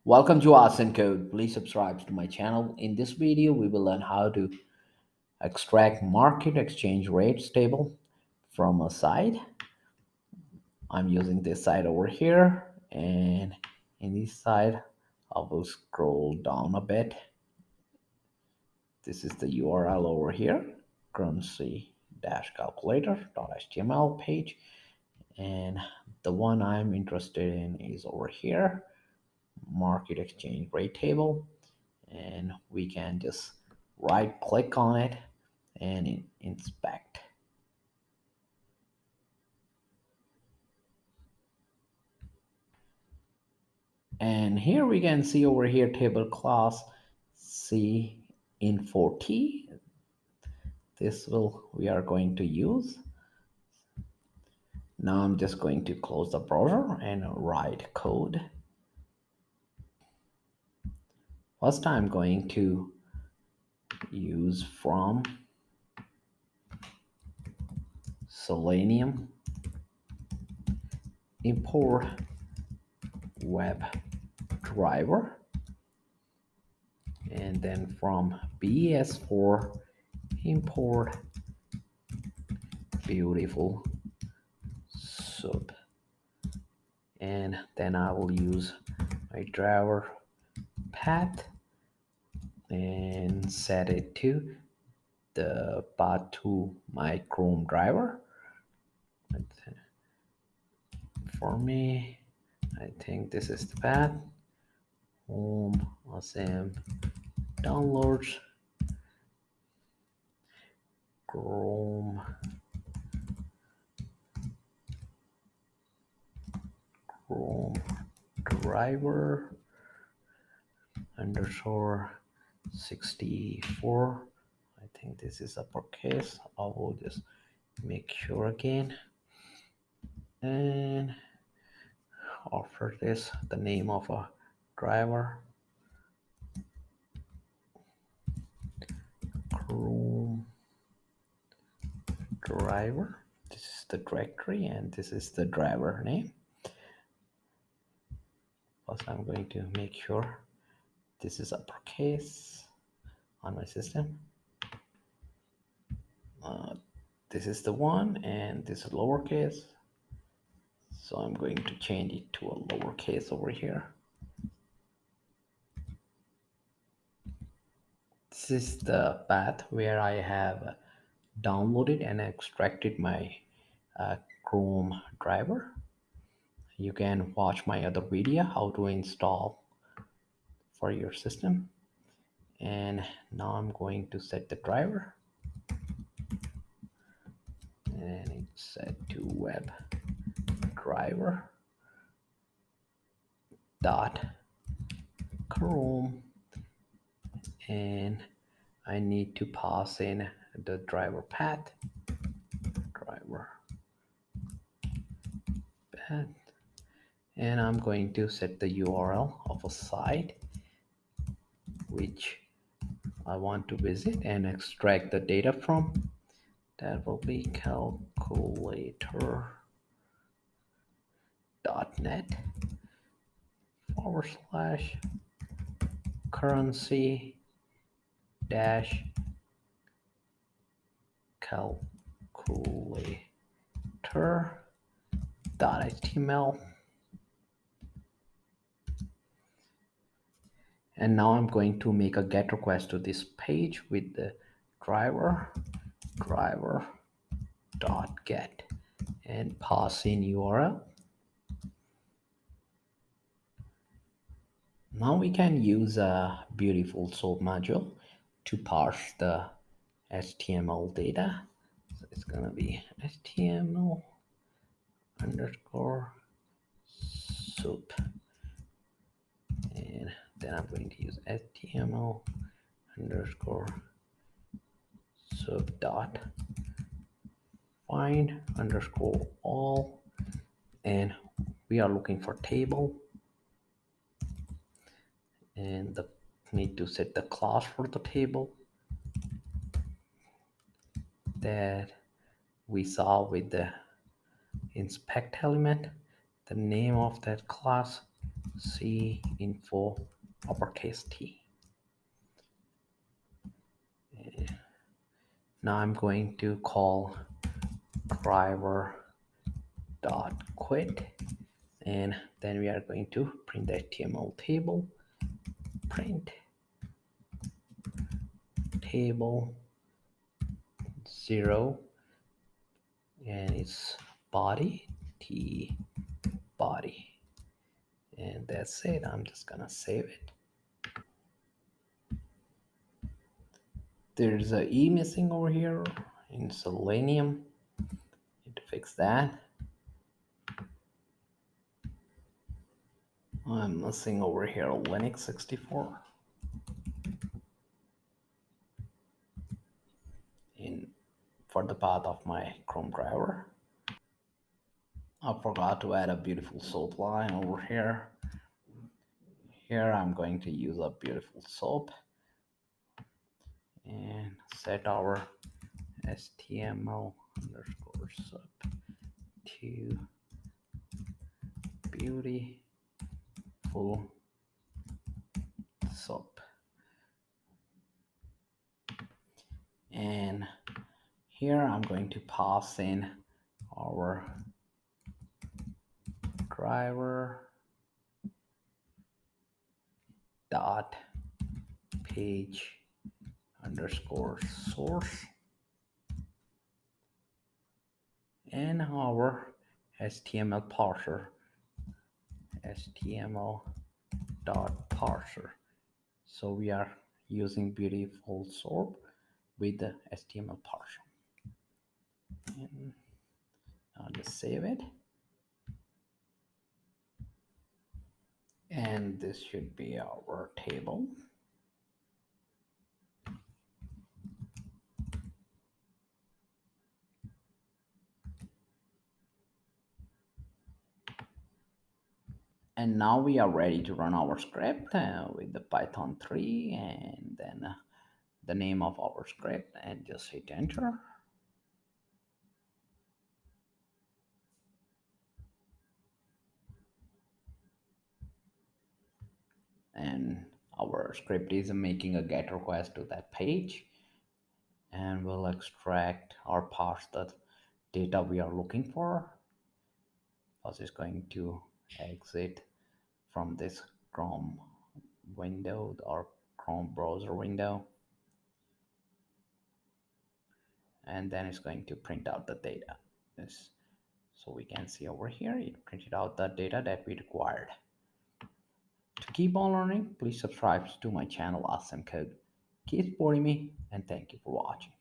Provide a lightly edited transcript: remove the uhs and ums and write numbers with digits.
Welcome to Arts and Code. Please subscribe to my channel. In this video, we will learn how to extract market exchange rates table from a site. I'm using this site over here, and in this site, I will scroll down a bit. This is the URL over here, currency-calculator.html page, and the one I'm interested in is over here, market exchange rate table. And we can just right click on it and inspect. And here we can see over here table class C info T. This will we are going to use. Now I'm just going to close the browser and write code. First I'm going to use from Selenium import web driver, and then from BS4 import beautiful soup, and then I will use my driver path and set it to the path to my Chrome driver. For me, I think this is the path. Home awesome downloads Chrome driver underscore 64. I think this is uppercase. I will just make sure again, and after this the name of a driver, Chrome driver. This is the directory and this is the driver name. First I'm going to make sure this is uppercase on my system. This is the one and this is lowercase, so I'm going to change it to a lowercase over here. This is the path where I have downloaded and extracted my Chrome driver. You can watch my other video how to install for your system. And now I'm going to set the driver, and it's set to web driver dot Chrome, and I need to pass in the driver path, and I'm going to set the URL of a site which I want to visit and extract the data from. That will be calculator.net/currency dash calculator.html. And now I'm going to make a GET request to this page with the driver.get and pass in URL. Now we can use a beautiful soap module to parse the HTML data. So it's gonna be HTML underscore soup, and then I'm going to use HTML underscore soup dot find underscore all, and we are looking for table, and need to set the class for the table that we saw with the inspect element. The name of that class C info uppercase T. Now I'm going to call driver dot quit, and then we are going to print the HTML table, print table 0, and it's body t body, and that's it. I'm just gonna save it. There's a e missing over here in Selenium. Need to fix that. I'm missing over here Linux 64 in for the path of my Chrome driver. I forgot to add a beautiful soap line over here. Here I'm going to use a beautiful soap and set our HTML underscore sub to beautiful soap. And here I'm going to pass in our driver dot page underscore source and our HTML parser HTML dot parser. So we are using beautiful soap with the HTML parser. And I'll just save it. And this should be our table. And now we are ready to run our script with the Python 3 and then the name of our script, and just hit enter. And our script is making a GET request to that page, and we'll extract or parse the data we are looking for. First is going to exit from this Chrome window or Chrome browser window, and then it's going to print out the data. This, so we can see over here it printed out the data that we required. To keep on learning, please subscribe to my channel Awesome Code. Keep supporting me, and thank you for watching.